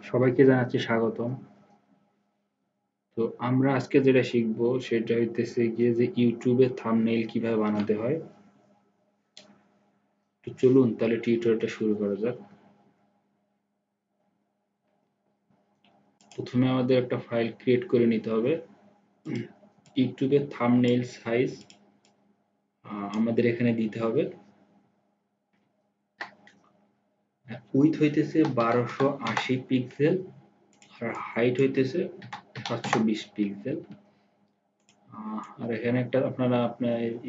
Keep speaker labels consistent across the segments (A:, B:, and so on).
A: সবাইকে জানাচ্ছি স্বাগতম। তো আমরা আজকে যেটা শিখবো সেটা হইতেছে গিয়ে যে ইউটিউবে থাম্বনেইল কিভাবে বানাতে হয়। তো চলুন তাহলে টিউটোরিয়ালটা শুরু করা যাক। প্রথমে আমাদের একটা ফাইল ক্রিয়েট করে নিতে হবে। ইউটিউবের থাম্বনেইল সাইজ আমাদের এখানে দিতে হবে। উইডথ হইতেছে 1280 পিক্সেল আর হাইট হইতেছে 720 পিক্সেল। আর এখানে একটা আপনার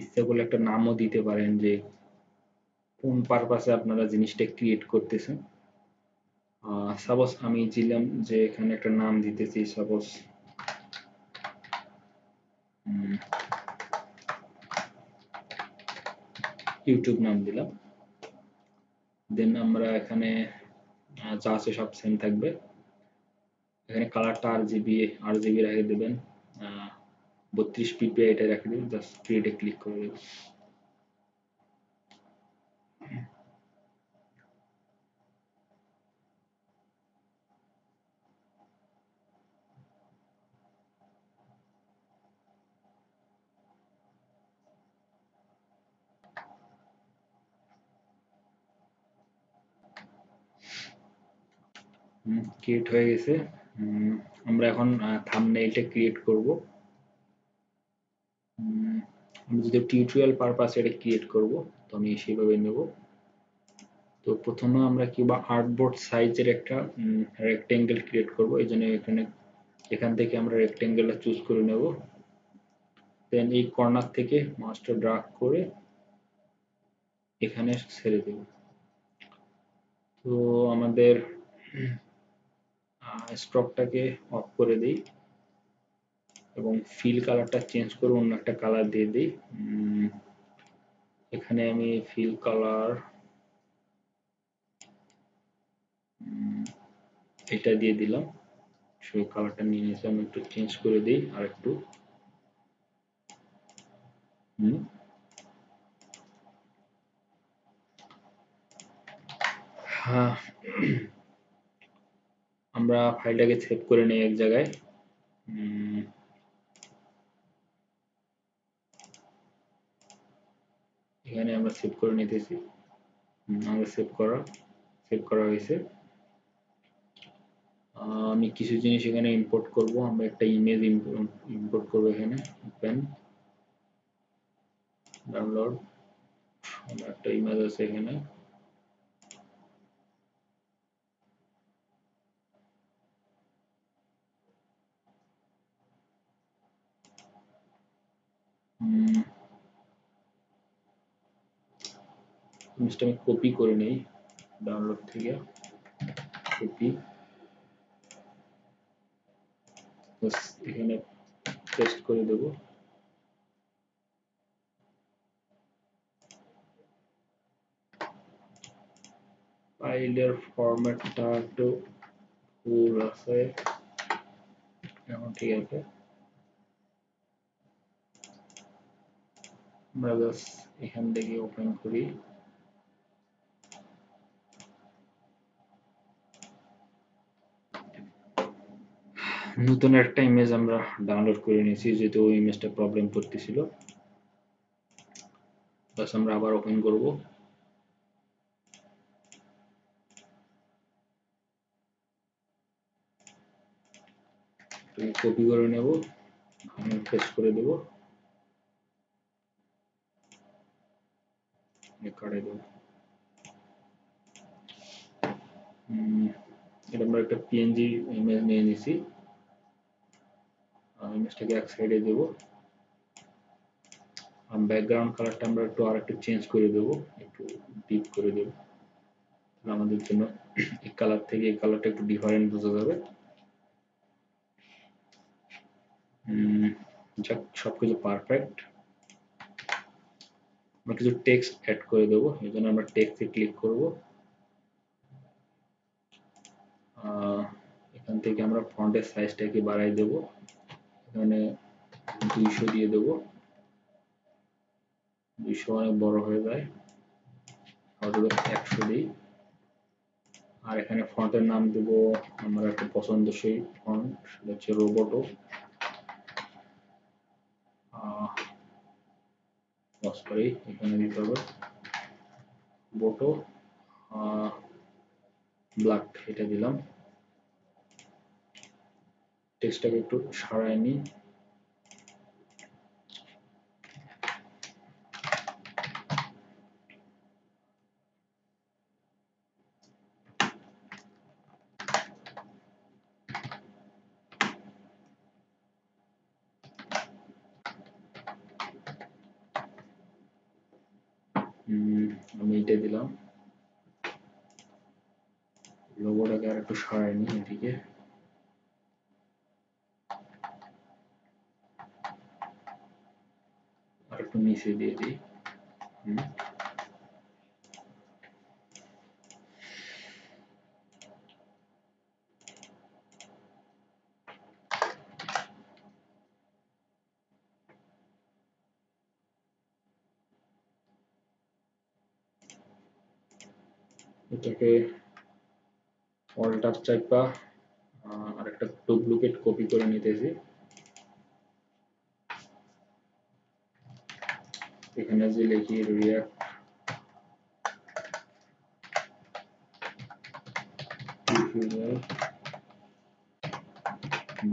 A: ইচ্ছা করলে একটা নামও দিতে পারেন যে কোন পারপাসে আপনারা জিনিসটা ক্রিয়েট করতেছেন। সাপোজ আমি দিলাম যে এখানে একটা নাম দিতেছি, সাপোজ ইউটিউব নাম দিলাম। দেন আমরা এখানে যা আছে সব সেম থাকবে। এখানে কালারটা আর জিবি রেখে দেবেন, 32 পিপি এটা রেখে দেবেন। জাস্ট ক্রিয়েটে ক্লিক করে দেবেন। ক্রিয়েট হয়ে গেছে। আমরা এখন থাম্বনেইলটা ক্রিয়েট করব। আমি যদি টিউটোরিয়াল পারপাসে এটা ক্রিয়েট করব তো আমি সেভাবে নেব। তো প্রথমে আমরা কিংবা আর্টবোর্ড সাইজের একটা রেক্টেঙ্গেল ক্রিয়েট করব। এই জন্য এখান থেকে আমরা রেক্টেঙ্গেলটা চুজ করে নেব। দেন এই কর্নার থেকে মাউসটা ড্র্যাগ করে এখানে ছেড়ে দেব। তো আমাদের স্ট্রোকটাকে অফ করে দিই এবং ফিল কালারটা চেঞ্জ করে অন্য একটা কালার দিয়ে দিই। এখানে আমি ফিল কালার এটা দিয়ে দিলাম। সেই কালারটা নিয়ে নিয়েছি, আমি একটু চেঞ্জ করে দিই আর একটু। হ্যাঁ, আমরা ফাইলটাকে সেভ করে নেই এক জায়গায়। এখানে আমরা সেভ করে নিতেছি। আমরা সেভ করা হয়েছে। আমি কিছু জিনিস এখানে ইম্পোর্ট করব। আমরা একটা ইমেজ ইম্পোর্ট করব। এখানে ওপেন, ডাউনলোড, আমরা একটা ইমেজ আছে এখানে। জিনিসটা আমি কপি করে নেই ডাউনলোড থেকে। কপি, এখানে পেস্ট করে দেব। ফাইলের ফরম্যাটটা একটু ভুল আছে, এখন ঠিক আছে। আমরা জাস্ট এখান থেকে ওপেন করি। নতুন একটা ইমেজ আমরা ডাউনলোড করে নিয়েছি, যেহেতু ওই ইমেজটা প্রবলেম করতেছিল। বাস আমরা আবার ওপেন করব। কপি করে নেব, পেস্ট করে দেব, কাটাই দেব। এটা আমরা একটা পিএনজি ইমেজ নিয়ে নিছি। ইমেজটাকে এক সাইডে দেব। ব্যাকগ্রাউন্ড কালারটা আমরা একটু আরেকটু চেঞ্জ করে দেব, একটু ডিপ করে দেব। আমাদের জন্য এই কালার থেকে এই কালারটা একটু ডিফারেন্ট বোঝা যাবে। যাক, সবকিছু পারফেক্ট। আমরা কিছু টেক্সট অ্যাড করে দেব। এই জন্য আমরা টেক্সটে ক্লিক করব। এখান থেকে আমরা ফন্টের সাইজটাকে বাড়াই দেব। এখানে 200 দিয়ে দেব। 200 অনেক বড় হয়ে যায়, অথবা 100 দিই। আর এখানে ফন্টের নাম দেব আমার একটা পছন্দসই ফন্ট, সেটা হচ্ছে রোবোটো। সরি, এখানে দিতে হবে রোবোটো ব্ল্যাক, এটা দিলাম। টেক্সটটাকে একটু সারায় নিই। আমি এটা দিলাম। লোগোটাকে আর একটু সরাই নিই এদিকে। আর একটু নিচে দিয়ে দিই। এটাকে অল্টার চাইপা আর একটা ডুপ্লিকেট কপি করে নিতেছি। এখানে যে লিখি রিয়াক্ট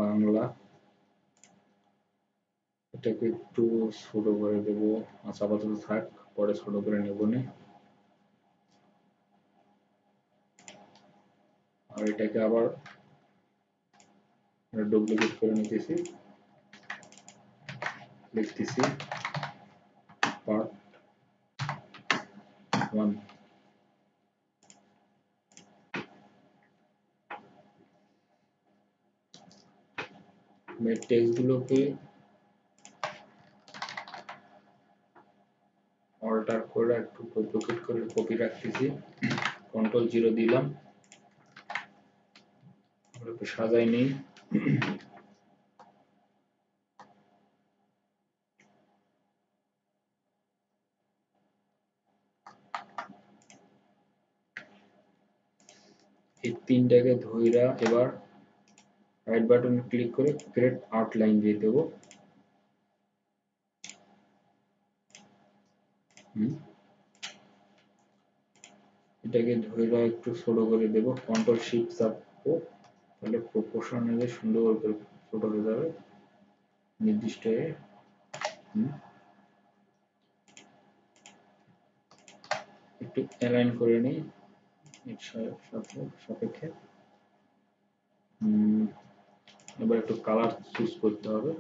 A: বাংলা, এটাকে একটু ছোট করে দেব। আচ্ছা, আপাতত থাক, পরে ছোট করে নেব নি। আর এটাকে আবার ডুপ্লিকেট করে নিতেছি, লিখতেছি পার্ট 1। টেক্সটগুলোকে অল্টার করে একটু ডুপ্লিকেট করে কপি রাখতেছি, Ctrl 0 দিলাম। একটু সাজাই নেই। এই তিনটাকে ধইরা এবার রাইট বাটন ক্লিক করে ক্রিয়েট আউটলাইন দিয়ে দেব। এটাকে ধইরা একটু ছোট করে দেব, Ctrl+Shift চাপবো, তাহলে প্রপোর্শনালি সুন্দর করে ছোট হয়ে যাবে নির্দিষ্ট এ। একটু অ্যালাইন করে নিই এর সাপেক্ষে। এবার একটু কালার চুজ করতে হবে।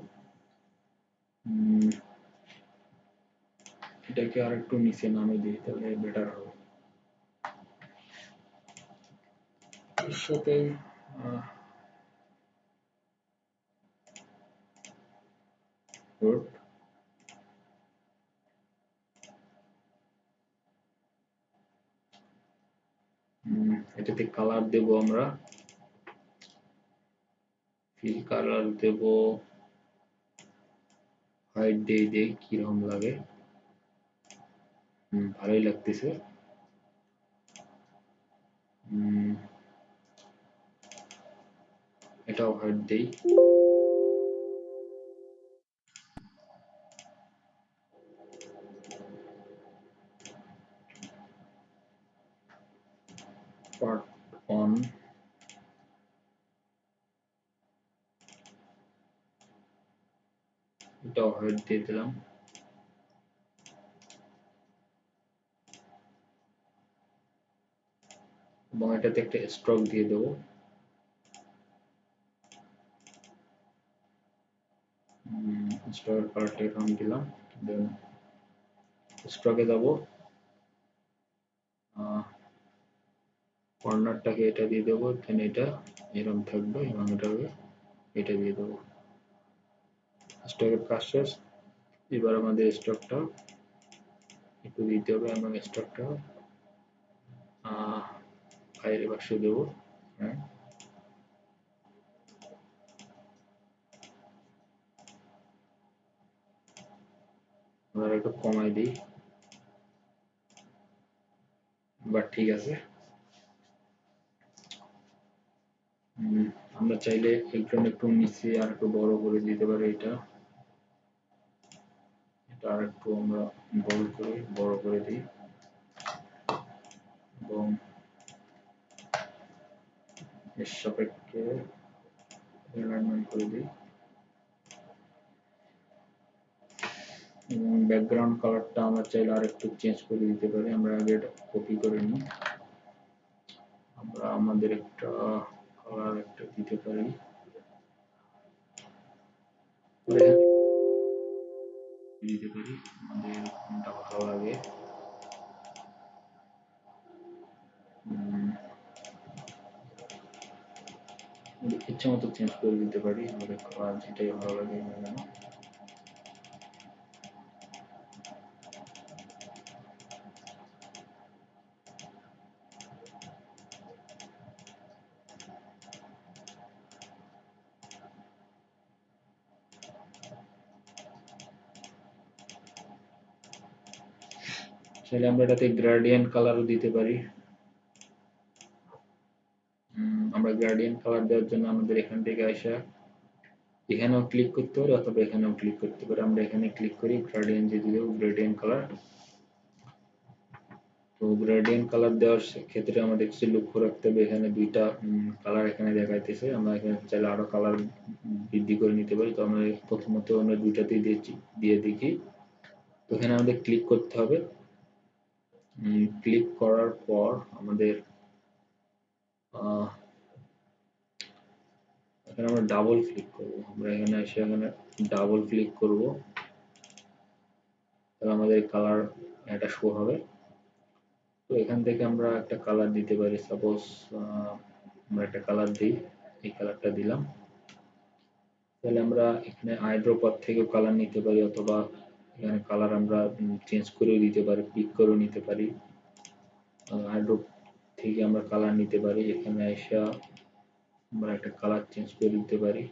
A: এটাকে আর একটু নিচে নামিয়ে দিই, তাহলে বেটার হবে। এর সাথে এটাতে কালার দেব আমরা, ফিল কালার দেব হোয়াইট দিয়ে দেই, কিরকম লাগে। ভালোই লাগতেছে। এটাও হোয়াইট দেই। পার্ট 1 এটাও হোয়াইট দিয়ে দিলাম। এবং এটাতে একটা স্ট্রোক দিয়ে দেবো। স্ট্রোকের কালারটা এরকম দিলাম। দেন স্ট্রোকে যাব, কর্নারটাকে এটা দিয়ে দেবো, দেন এটা এরকম থাকবে এবং এটা দিয়ে দেবো। স্ট্রোকের কাজ শেষ। এবার আমাদের স্ট্রোকটা একটু দিতে হবে এবং স্ট্রোকটা বাইরে বাক্সে দেবো। হ্যাঁ, আমরা একটু কমাই দিই, বাট ঠিক আছে। উম, আমরা চাইলে একটু নিচে আর একটু বড় করে দিতে পারি। এটা আর একটু আমরা বড় করে দিই এবং এর সাপেক্ষে অ্যালাইনমেন্ট করে দিই এবং ব্যাকগ্রাউন্ড কালারটা আমরা চাইলে আর একটু চেঞ্জ করে দিতে পারি। আমরা আগে এটা কপি করে নিই। আমরা আমাদের একটা কালার দিতে পারি। আমাদের কোনটা ভালো লাগে। ইচ্ছা মতো চেঞ্জ করে দিতে পারি। আমাদের কালার যেটাই ভালো লাগে না কেন। চাইলে আমরা এটাতে গ্রেডিয়েন্ট কালারও দিতে পারি। আমরা গ্রেডিয়েন্ট কালার দেওয়ার জন্য আমাদের এখান থেকে আসা এখানেও ক্লিক করতে পারি অথবা এখানেও ক্লিক করতে পারি। আমরা এখানে ক্লিক করি, গ্রেডিয়েন্ট দিয়ে দেব গ্রেডিয়েন্ট কালার। তো গ্রেডিয়েন্ট কালার দেওয়ার ক্ষেত্রে আমাদের কিছু লক্ষ্য রাখতে হবে। এখানে দুইটা কালার এখানে দেখাইতেছে। আমরা এখানে চাইলে আরো কালার বৃদ্ধি করে নিতে পারি। তো আমরা প্রথমত আমরা দুইটাতেই দিয়ে দেখি। তো এখানে আমাদের ক্লিক করতে হবে। ক্লিক করার পর আমাদের এখানে আমরা ডাবল ক্লিক করব। আমরা এখানে এসে এখানে ডাবল ক্লিক করব, তাহলে আমাদের কালার এটা শো হবে। তো এখান থেকে আমরা একটা কালার দিতে পারি। সাপোজ আমরা একটা কালার দিই, এই কালারটা দিলাম। তাহলে আমরা এখানে আইড্রপার থেকেও কালার নিতে পারি অথবা এখানে কালার আমরা চেঞ্জ করেও দিতে পারি, পিক করেও নিতে পারি। আইড্রপ থেকে আমরা কালার নিতে পারি। এখানে এসে আমরা একটা কালার চেঞ্জ করে দিতে পারি।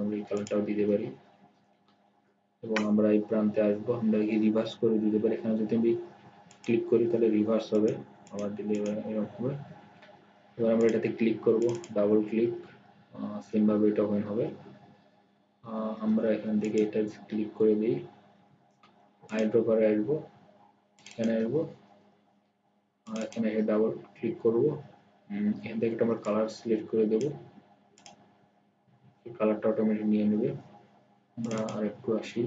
A: আমরা এই কালারটাও দিতে পারি এবং আমরা এই প্রান্তে আসবো। আমরা রিভার্স করে দিতে পারি। এখানে যদি আমি ক্লিক করি তাহলে রিভার্স হবে, আবার দিলে এরকম হবে। এবার আমরা এটাতে ক্লিক করব, ডাবল ক্লিক, সেম ভাবে এটা ওপেন হবে। আমরা এখান থেকে এটা ক্লিক করে দিই, আইড্রপারে আসবো, এখানে আসবো, এখানে এসে ডাবল ক্লিক করব। এখান থেকে আমরা কালার সিলেক্ট করে দেব, কালারটা অটোমেটিক নিয়ে নেবে। আমরা আর একটু আসি,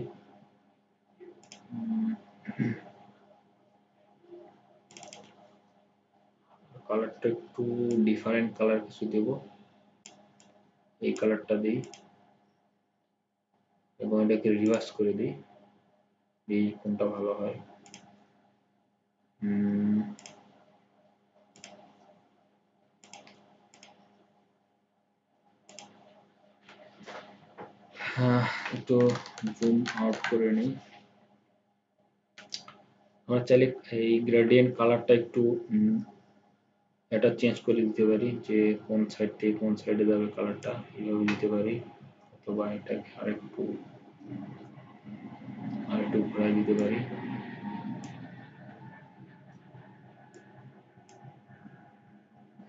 A: কালারটা একটু ডিফারেন্ট কালার কিছু দেব। এই কালারটা দিই এবং এটাকে রিভার্স করে দিই, এই কোনটা ভালো হয়। একটু জুম আউট করে নিই। আমরা চাইলে এই গ্রেডিয়েন্ট কালারটা একটু এটা চেঞ্জ করে দিতে পারি, যে কোন সাইড থেকে কোন সাইডে যাবে কালারটা, এইভাবে দিতে পারি। অথবা এটাকে আরেকটু ঘুরাই দিতে পারি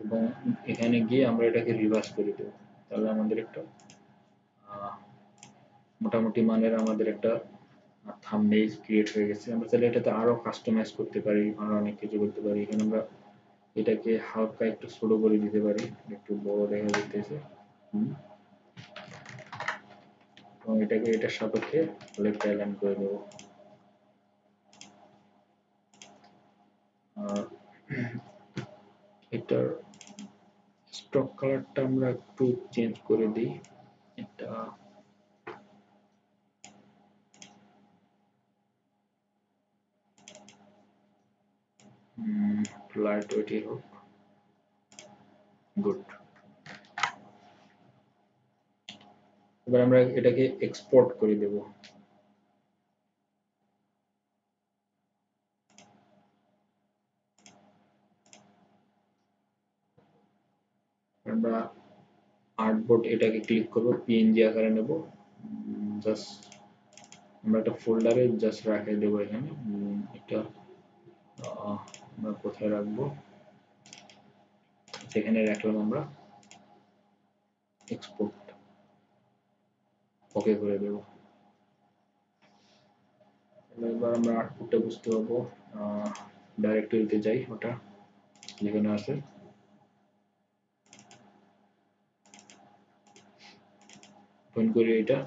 A: এবং এখানে গিয়ে আমরা এটাকে রিভার্স করে দেব। তাহলে আমাদের একটা মোটামুটি মানের আমাদের একটা থাম্বনেইল ক্রিয়েট হয়ে গেছে। আমরা চাইলে এটাতে আরো কাস্টমাইজ করতে পারি, আরো অনেক কিছু করতে পারি। এখানে আমরা এটাকে হালকা একটু ছোট করে দিতে পারি, একটু বড় দেখা যেতেছে এবং এটাকে এটার সাপেক্ষে লেফট অ্যালাইন করে দেব। এটার স্টক কালারটা আমরা একটু চেঞ্জ করে দিই, এটা লাইট ওয়েটই হোক, গুড। এবার আমরা এটাকে এক্সপোর্ট করে দেব। আমরা আর্টবোর্ড এটাকে ক্লিক করব, পিএনজি আকারে নেব, জাস্ট আমরা একটা ফোল্ডারে জাস্ট রাখে দেব। এখানে এটা আমরা কোথায় রাখবো, সেখানে রাখলাম আমরা। এক্সপোর্ট ওকে করে দেব। এবার আমরা আউটপুটটা বুঝতে পারবো। ডাইরেক্টরিতে যাই, ওটা যেখানে আছে ফোন করি এটা।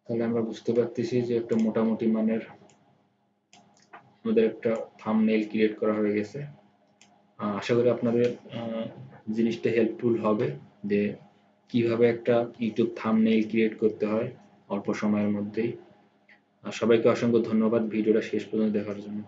A: তাহলে আমরা বুঝতে পারতেছি যে একটা মোটামুটি মানের আমাদের একটা থাম্বনেইল ক্রিয়েট করা হয়ে গেছে। আশা করি আপনাদের জিনিসটা হেল্পফুল হবে যে কিভাবে একটা ইউটিউব থাম্বনেইল ক্রিয়েট করতে হয় অল্প সময়ের মধ্যেই। সবাইকে অসংখ্য ধন্যবাদ ভিডিওটা শেষ পর্যন্ত দেখার জন্য।